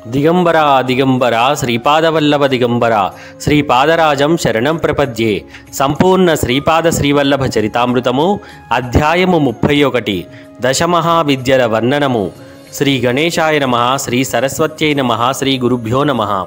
దిగంబరా దిగంబరా శ్రీపాదవల్లభ దిగంబరా శ్రీపాదరాజం శరణం ప్రపద్యే. సంపూర్ణ శ్రీపాద శ్రీవల్లభ చరితామృతము అధ్యాయము 31 దశమహావిద్యల వర్ణనము. శ్రీ గణేశాయ నమః. శ్రీ సరస్వత్యై నమః. శ్రీ గురుభ్యో నమః.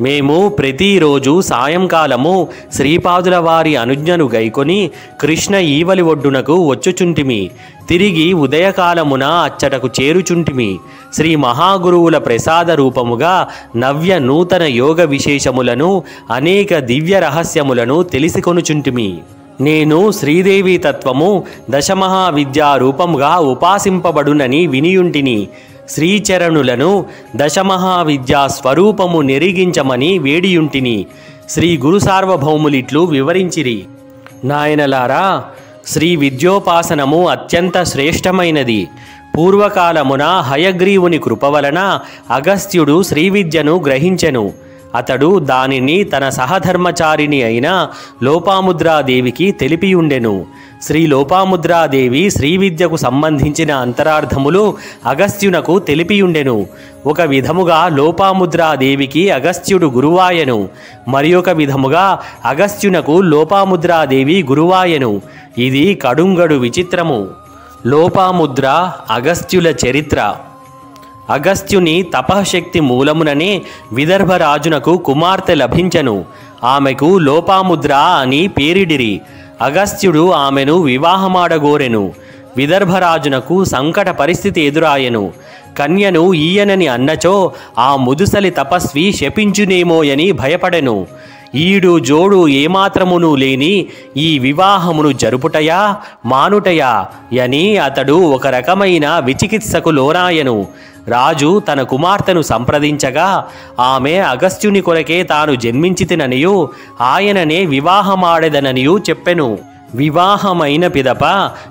మేము ప్రతిరోజు సాయంకాలము శ్రీపాదుల వారి అనుజ్ఞను గైకొని కృష్ణ ఈవలి ఒడ్డునకు వచ్చుచుంటిమి. తిరిగి ఉదయకాలమున అచ్చటకు చేరుచుంటిమి. శ్రీ మహాగురువుల ప్రసాద రూపముగా నవ్య నూతన యోగ విశేషములను అనేక దివ్య రహస్యములను తెలిసికొనుచుంటిమి. నేను శ్రీదేవి తత్వము దశమహావిద్యా రూపముగా ఉపాసింపబడునని వినియుంటిని. శ్రీచరణులను దశమహావిద్యా స్వరూపము నెరిగించమని వేడియుంటిని. శ్రీ గురు సార్వభౌములిట్లు వివరించిరి. నాయనలారా, శ్రీ విద్యోపాసనము అత్యంత శ్రేష్టమైనది. పూర్వకాలమున హయగ్రీవుని కృప వలన అగస్త్యుడు శ్రీ విద్యను గ్రహించెను. అతడు దానిని తన సహధర్మచారిణి అయిన లోపాముద్రాదేవికి తెలిపియుండెను. శ్రీ లోపాముద్రాదేవి శ్రీ విద్యకు సంబంధించిన అంతరార్థములు అగస్త్యునకు తెలిపియుండెను. ఒక విధముగా లోపాముద్రాదేవికి అగస్త్యుడు గురువాయను. మరి ఒక విధముగా అగస్త్యునకు లోపాముద్రాదేవి గురువాయను. ఇది కడుంగడు విచిత్రము. లోపాముద్ర అగస్త్యుల చరిత్ర. అగస్త్యుని తపశక్తి మూలముననే విదర్భరాజునకు కుమార్తె లభించెను. ఆమెకు లోపాముద్ర అని పేరిడిరి. అగస్త్యుడు ఆమెను వివాహమాడగోరెను. విదర్భరాజునకు సంకట పరిస్థితి ఎదురాయెను. కన్యను ఈయనని అన్నచో ఆ ముదుసలి తపస్వి శపించునేమోయని భయపడెను. ఈడు జోడు ఏమాత్రమును లేని ఈ వివాహమును జరుపుటయా మానుటయా అని అతడు ఒక రకమైన విచికిత్సకు లోనాయను. రాజు తన కుమార్తెను సంప్రదించగా ఆమె అగస్త్యుని కొరకే తాను జన్మించితిననియు ఆయననే వివాహమాడెదననియు చెప్పెను. వివాహమైన పిదప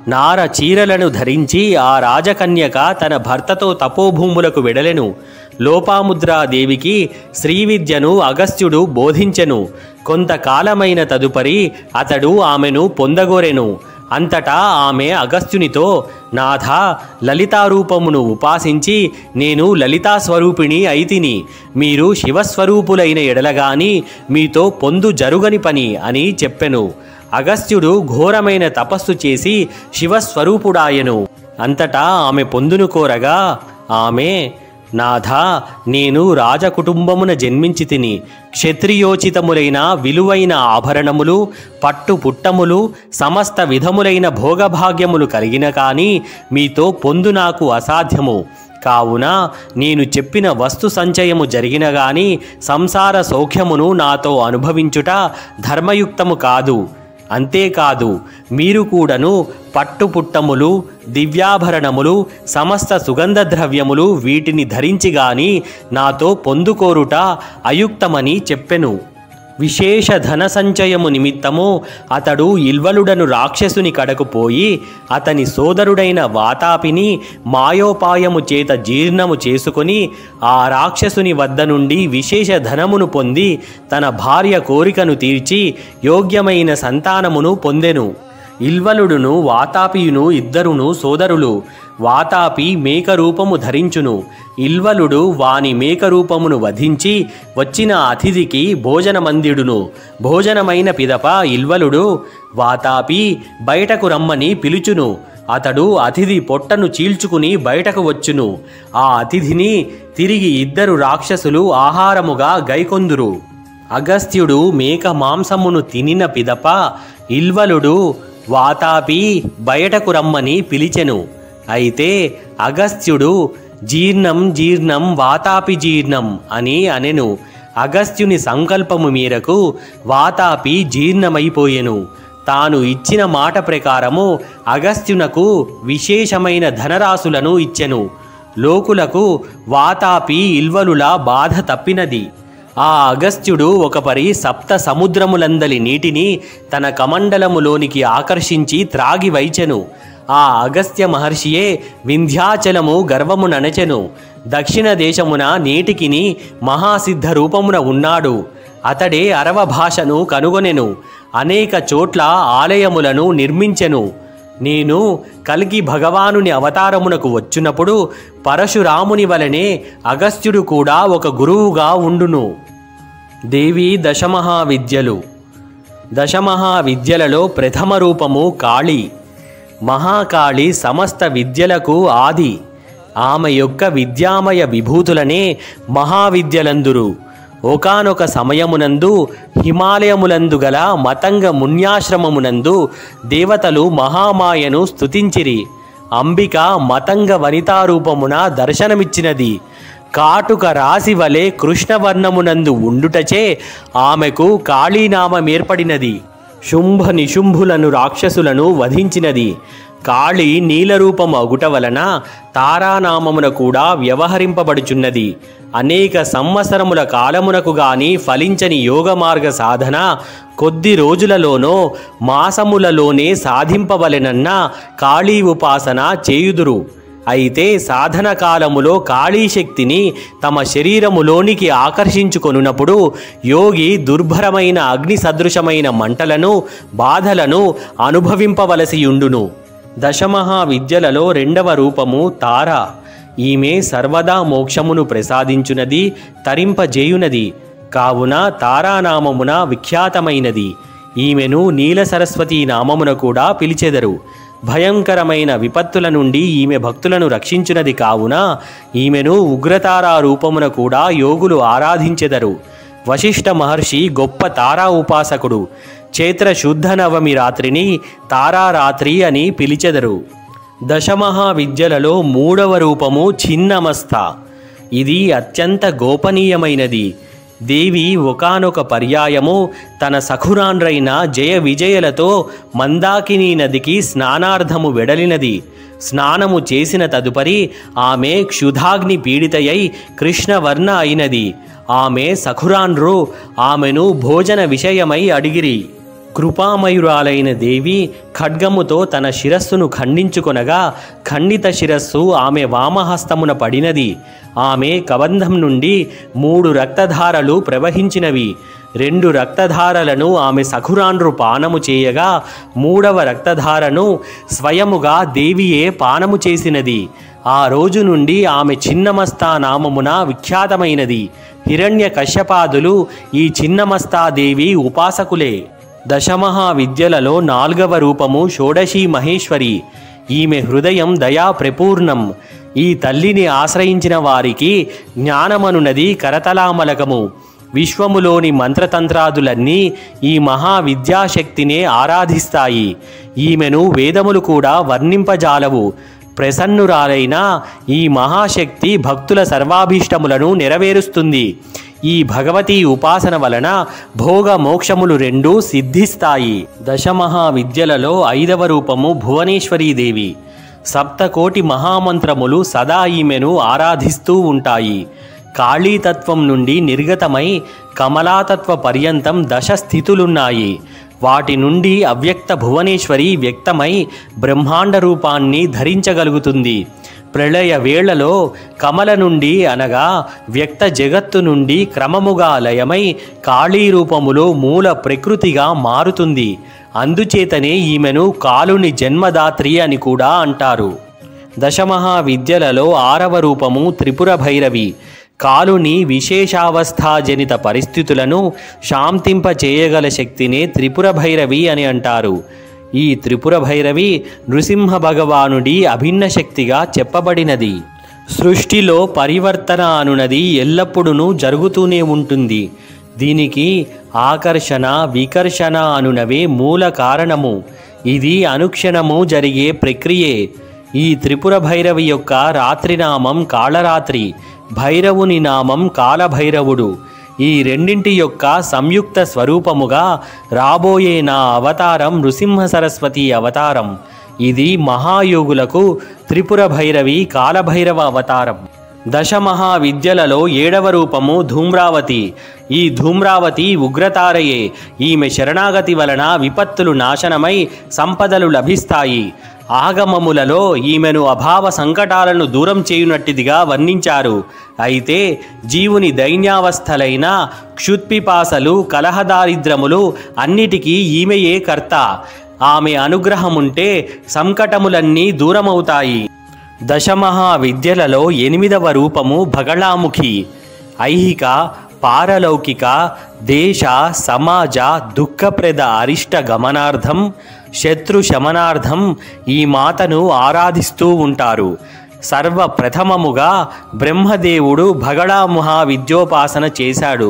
నార చీరలను ధరించి ఆ రాజకన్యక తన భర్తతో తపోభూములకు వెడలెను. లోపాముద్రాదేవికి శ్రీ విద్యను అగస్త్యుడు బోధించెను. కొంతకాలమైన తదుపరి అతడు ఆమెను పొందగోరెను. అంతటా ఆమె అగస్త్యునితో, నాథ, లలితారూపమును ఉపాసించి నేను లలితాస్వరూపిణి అయితిని. మీరు శివస్వరూపులైన ఎడలగాని మీతో పొందు జరుగని పని అని చెప్పెను. అగస్త్యుడు ఘోరమైన తపస్సు చేసి శివస్వరూపుడాయను. అంతటా ఆమె పొందును కోరగా ఆమె, నాథ, నేను రాజకుటుంబమున జన్మించి తిని క్షత్రియోచితములైన విలువైన ఆభరణములు, పట్టు పుట్టములు, సమస్త విధములైన భోగభాగ్యములు కలిగిన కానీ మీతో పొందు నాకు అసాధ్యము. కావున నేను చెప్పిన వస్తు సంచయము జరిగిన గాని సంసార సౌఖ్యమును నాతో అనుభవించుట ధర్మయుక్తము కాదు. అంతేకాదు, మీరు కూడాను పట్టుపుట్టములు, దివ్యాభరణములు, సమస్త సుగంధ ద్రవ్యములు వీటిని ధరించి గాని నాతో పొందుకోరుట అయుక్తమని చెప్పెను. విశేష ధన సంచయము నిమిత్తము అతడు ఇల్వలుడను రాక్షసుని కడకు పోయి అతని సోదరుడైన వాతాపిని మాయోపాయము చేత జీర్ణము చేసుకొని ఆ రాక్షసుని వద్ద నుండి విశేష ధనమును పొంది తన భార్య కోరికను తీర్చి యోగ్యమైన సంతానమును పొందెను. ఇల్వలుడును వాతాపియును ఇద్దరును సోదరులు. వాతాపి మేకరూపము ధరించును. ఇల్వలుడు వాని మేకరూపమును వధించి వచ్చిన అతిథికి భోజనమందిడును. భోజనమైన పిదప ఇల్వలుడు వాతాపి బయటకు రమ్మని పిలుచును. అతడు అతిథి పొట్టను చీల్చుకుని బయటకు వచ్చును. ఆ అతిథిని తిరిగి ఇద్దరు రాక్షసులు ఆహారముగా గైకొందురు. అగస్త్యుడు మేక మాంసమును తినిన పిదప ఇల్వలుడు వాతాపి బయటకు రమ్మని పిలిచెను. అయితే అగస్త్యుడు జీర్ణం జీర్ణం వాతాపి జీర్ణం అని అనెను. అగస్త్యుని సంకల్పము మేరకు వాతాపి జీర్ణమైపోయెను. తాను ఇచ్చిన మాట ప్రకారము అగస్త్యునకు విశేషమైన ధనరాశులను ఇచ్చెను. లోకులకు వాతాపి ఇల్వలుల బాధ తప్పినది. ఆ అగస్త్యుడు ఒకపరి సప్త సముద్రములందలి నీటిని తన కమండలములోనికి ఆకర్షించి త్రాగి వైచెను. ఆ అగస్త్య మహర్షియే వింధ్యాచలము గర్వము ననచెను. దక్షిణ దేశమున నేటికిని మహాసిద్ధ రూపమున ఉన్నాడు. అతడే అరవ భాషను కనుగొనెను. అనేక చోట్ల ఆలయములను నిర్మించెను. నేను కల్కి భగవానుని అవతారమునకు వచ్చినప్పుడు పరశురాముని వలనే అగస్త్యుడు కూడా ఒక గురువుగా ఉండును. దేవి దశమహావిద్యలు. దశమహావిద్యలలో ప్రథమ రూపము కాళీ. మహాకాళి సమస్త విద్యలకు ఆది. ఆమె యొక్క విద్యామయ విభూతులనే మహావిద్యలందురు. ఒకానొక సమయమునందు హిమాలయములందు గల మతంగ మున్యాశ్రమమునందు దేవతలు మహామాయను స్తుతించిరి. అంబిక మతంగ వనితారూపమున దర్శనమిచ్చినది. కాటుక రాశి వలె కృష్ణవర్ణమునందు ఉండుటచే ఆమెకు కాళీనామమేర్పడినది. శుంభ నిశుంభులను రాక్షసులను వధించినది. కాళీ నీలరూపము అగుట వలన తారానామమున కూడా వ్యవహరింపబడుచున్నది. అనేక సంవత్సరముల కాలమునకు గాని ఫలించని యోగమార్గ సాధన కొద్ది రోజులలోనో మాసములలోనే సాధింపవలెనన్న కాళీ ఉపాసన చేయుదురు. అయితే సాధన కాలములో కాళీశక్తిని తమ శరీరములోనికి ఆకర్షించుకొనున్నప్పుడు యోగి దుర్భరమైన అగ్ని సదృశమైన మంటలను బాధలను అనుభవింపవలసియుండును. దశమహావిద్యలలో రెండవ రూపము తార. ఈమె సర్వదా మోక్షమును ప్రసాదించునది, తరింపజేయునది. కావున తారానామమున విఖ్యాతమైనది. ఈమెను నీల సరస్వతి నామమున కూడా పిలిచెదరు. భయంకరమైన విపత్తుల నుండి ఈమె భక్తులను రక్షించునది కావున ఈమెను ఉగ్రతారా రూపమున కూడా యోగులు ఆరాధించెదరు. వశిష్ఠ మహర్షి గొప్ప తారా ఉపాసకుడు. చైత్ర శుద్ధ నవమి రాత్రిని తారారాత్రి అని పిలిచెదరు. దశమహావిద్యలలో మూడవ రూపము చిన్నమస్త. ఇది అత్యంత గోపనీయమైనది. దేవి ఒకానొక పర్యాయము తన సఖురాండ్రైన జయ విజయలతో మందాకిని నదికి స్నానార్థము వెడలినది. స్నానము చేసిన తదుపరి ఆమె క్షుధాగ్ని పీడితయై కృష్ణవర్ణ అయినది. ఆమె సఖురాండ్రు ఆమెను భోజన విషయమై అడిగిరి. కృపామయురాలైన దేవి ఖడ్గముతో తన శిరస్సును ఖండించుకొనగా ఖండిత శిరస్సు ఆమె వామహస్తమున పడినది. ఆమె కబంధం నుండి 3 రక్తధారలు ప్రవహించినవి. 2 రక్తధారలను ఆమె సఖురాండ్రు పానము చేయగా 3వ రక్తధారను స్వయముగా దేవియే పానము చేసినది. ఆ రోజు నుండి ఆమె చిన్నమస్తా నామమున విఖ్యాతమైనది. హిరణ్య కశ్యపాదులు ఈ చిన్నమస్తాదేవి ఉపాసకులే. దశమహావిద్యలలో 4వ రూపము షోడశీ మహేశ్వరి. ఈమె హృదయం దయా ప్రపూర్ణం. ఈ తల్లిని ఆశ్రయించిన వారికి జ్ఞానమనునది కరతలామలకము. విశ్వములోని మంత్రతంత్రాదులన్నీ ఈ మహావిద్యాశక్తినే ఆరాధిస్తాయి. ఈమెను వేదములు కూడా వర్ణింపజాలవు. ప్రసన్నురాలైన ఈ మహాశక్తి భక్తుల సర్వాభీష్టములను నెరవేరుస్తుంది. ఈ భగవతీ ఉపాసన వలన భోగ మోక్షములు రెండూ సిద్ధిస్తాయి. దశమహావిద్యలలో 5వ రూపము భువనేశ్వరీదేవి. 7 కోటి మహామంత్రములు సదా ఈమెను ఆరాధిస్తూ ఉంటాయి. కాళీతత్వం నుండి నిర్గతమై కమలాతత్వ పర్యంతం 10 స్థితులున్నాయి. వాటి నుండి అవ్యక్త భువనేశ్వరి వ్యక్తమై బ్రహ్మాండ రూపాన్ని ధరించగలుగుతుంది. ప్రళయ వేళలో కమల నుండి అనగా వ్యక్త జగత్తు నుండి క్రమముగా లయమై కాళీ రూపములో మూల ప్రకృతిగా మారుతుంది. అందుచేతనే ఈమెను కాలుని జన్మదాత్రి అని కూడా అంటారు. దశమహావిద్యలలో 6వ రూపము త్రిపుర భైరవి. కాలుని విశేషావస్థాజనిత పరిస్థితులను శాంతింపచేయగల శక్తినే త్రిపుర భైరవి అని అంటారు. ఈ త్రిపుర భైరవి నృసింహ భగవానుడి అభిన్న శక్తిగా చెప్పబడినది. సృష్టిలో పరివర్తన అనునది ఎల్లప్పుడూ జరుగుతూనే ఉంటుంది. దీనికి ఆకర్షణ వికర్షణ అనునవే మూల కారణము. ఇది అనుక్షణము జరిగే ప్రక్రియే. ఈ త్రిపుర భైరవి యొక్క రాత్రినామం కాళరాత్రి, భైరవుని నామం కాలభైరవుడు. ఈ రెండింటి యొక్క సంయుక్త స్వరూపముగా రాబోయే నా అవతారం నృసింహ సరస్వతి అవతారం. ఇది మహాయోగులకు త్రిపుర భైరవి కాలభైరవ అవతారం. దశమహావిద్యలలో 7వ రూపము ధూమ్రావతి. ఈ ధూమ్రావతి ఉగ్రతారయే. ఈమె శరణాగతి వలన విపత్తులు నాశనమై సంపదలు లభిస్తాయి. ఆగమములలో ఈమెను అభావ సంకటాలను దూరం చేయునట్టిదిగా వర్ణించారు. అయితే జీవుని దైన్యావస్థలైన క్షుత్పిపాసలు కలహదారిద్రములు అన్నిటికీ ఈమెయే కర్త. ఆమె అనుగ్రహముంటే సంకటములన్నీ దూరమవుతాయి. దశమహావిద్యలలో 8వ రూపము బగళాముఖి. ఐహిక, పారలౌకిక, దేశ, సమాజ, దుఃఖప్రద అరిష్ట గమనార్థం, శత్రు శమనార్థం ఈ మాతను ఆరాధిస్తూ ఉంటారు. సర్వప్రథమముగా బ్రహ్మదేవుడు బగళా మహావిద్యోపాసన చేశాడు.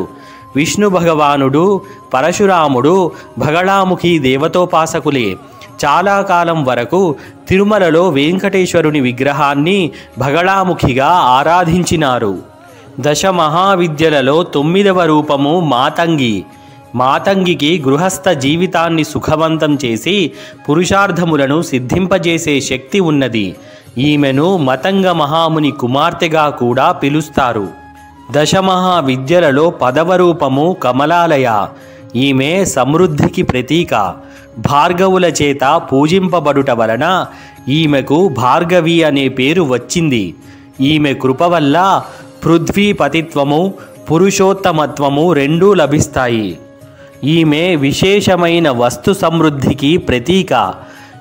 విష్ణు భగవానుడు, పరశురాముడు బగళాముఖి దేవతోపాసకులే. చాలా కాలం వరకు తిరుమలలో వెంకటేశ్వరుని విగ్రహాన్ని బగళాముఖిగా ఆరాధించినారు. దశమహావిద్యలలో 9వ రూపము మాతంగి. మాతంగికి గృహస్థ జీవితాన్ని సుఖవంతం చేసి పురుషార్థములను సిద్ధింపజేసే శక్తి ఉన్నది. ఈమెను మతంగ మహాముని కుమార్తెగా కూడా పిలుస్తారు. దశమహావిద్యలలో 10వ రూపము కమలాలయ. ఈమె సమృద్ధికి ప్రతీక. భార్గవుల చేత పూజింపబడుట వలన ఈమెకు భార్గవి అనే పేరు వచ్చింది. ఈమె కృప వల్ల పృథ్వీపతిత్వము, పురుషోత్తమత్వము రెండూ లభిస్తాయి. ఈమె విశేషమైన వస్తు సమృద్ధికి ప్రతీక.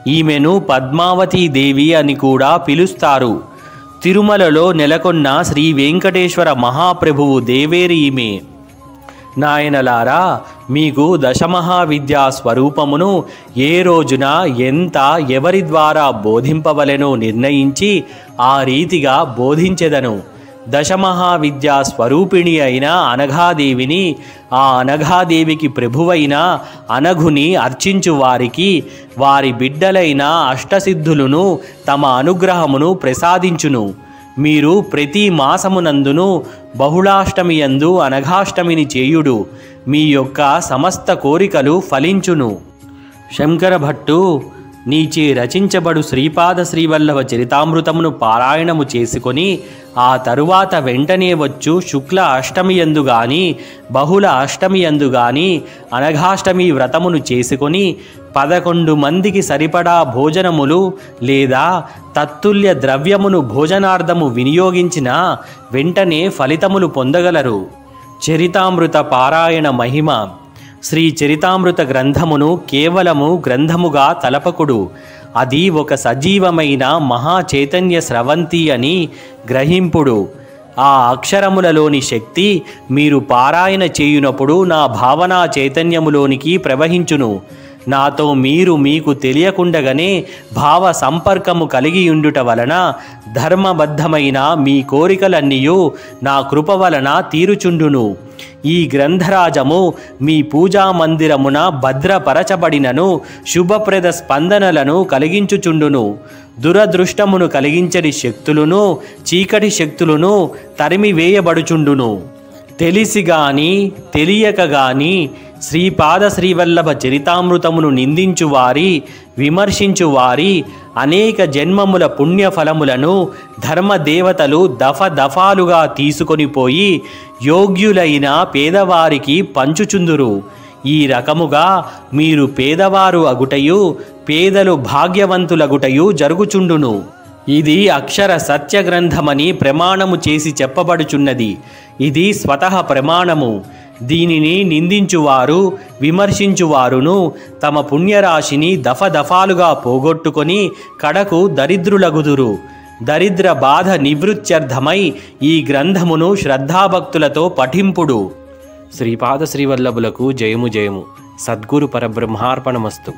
ఈమెను పద్మావతీ దేవి అని కూడా పిలుస్తారు. తిరుమలలో నెలకొన్న శ్రీ వెంకటేశ్వర మహాప్రభువు దేవేరి ఈమె. నాయనలారా, మీకు దశమహావిద్యా స్వరూపమును ఏ రోజున ఎంత ఎవరి ద్వారా బోధింపవలెనో నిర్ణయించి ఆ రీతిగా బోధించెదను. దశమహావిద్యా స్వరూపిణి అయిన అనఘాదేవిని, ఆ అనఘాదేవికి ప్రభువైన అనఘుని అర్చించు వారికి వారి బిడ్డలైన అష్టసిద్ధులను తమ అనుగ్రహమును ప్రసాదించును. మీరు ప్రతి మాసమునందును బహుళాష్టమియందు అనఘాష్టమిని చేయుడు. మీ యొక్క సమస్త కోరికలు ఫలించును. శంకర భట్టు నీచే రచించబడు శ్రీపాద శ్రీవల్లభ చరితామృతమును పారాయణము చేసుకొని ఆ తరువాత వెంటనే వచ్చు శుక్ల అష్టమియందు గాని బహుళ అష్టమియందు గాని అనఘాష్టమి వ్రతమును చేసుకొని 11 మందికి సరిపడా భోజనములు లేదా తత్తుల్య ద్రవ్యమును భోజనార్థము వినియోగించిన వెంటనే ఫలితములు పొందగలరు. చరితామృత పారాయణ మహిమ. శ్రీ చరితామృత గ్రంథమును కేవలము గ్రంథముగా తలపకుడు. అది ఒక సజీవమైన మహాచైతన్య స్రవంతి అని గ్రహింపుడు. ఆ అక్షరములలోని శక్తి మీరు పారాయణ చేయునప్పుడు నా భావనా చైతన్యములోనికి ప్రవహించును. నాతో మీరు మీకు తెలియకుండగానే భావ సంపర్కము కలిగి ఉండుట వలన ధర్మబద్ధమైన మీ కోరికలన్నీయు నా కృప వలన తీరుచుండును. ఈ గ్రంథరాజము మీ పూజా మందిరమున భద్రపరచబడినను శుభప్రద స్పందనలను కలిగించుచుండును. దురదృష్టమును కలిగించని శక్తులను, చీకటి శక్తులను తరిమివేయబడుచుండును. తెలిసి గాని తెలియక గాని శ్రీపాద శ్రీవల్లభ చరితామృతమును నిందించువారి, విమర్శించువారి అనేక జన్మముల పుణ్యఫలములను ధర్మదేవతలు దఫాలుగా తీసుకొని పోయి యోగ్యులైన పేదవారికి పంచుచుందురు. ఈ రకముగా మీరు పేదవారు అగుటయు పేదలు భాగ్యవంతులగుటయు జరుగుచుండును. ఇది అక్షర సత్య గ్రంథమని ప్రమాణము చేసి చెప్పబడుచున్నది. ఇది స్వతః ప్రమాణము. దీనిని నిందించువారు, విమర్శించువారును తమ పుణ్యరాశిని దఫాలుగా పోగొట్టుకొని కడకు దరిద్రులగుదురు. దరిద్ర బాధ నివృత్త్యర్థమై ఈ గ్రంథమును శ్రద్ధాభక్తులతో పఠింపుడు. శ్రీపాద శ్రీవల్లభులకు జయము జయము. సద్గురు పరబ్రహ్మార్పణమస్తు.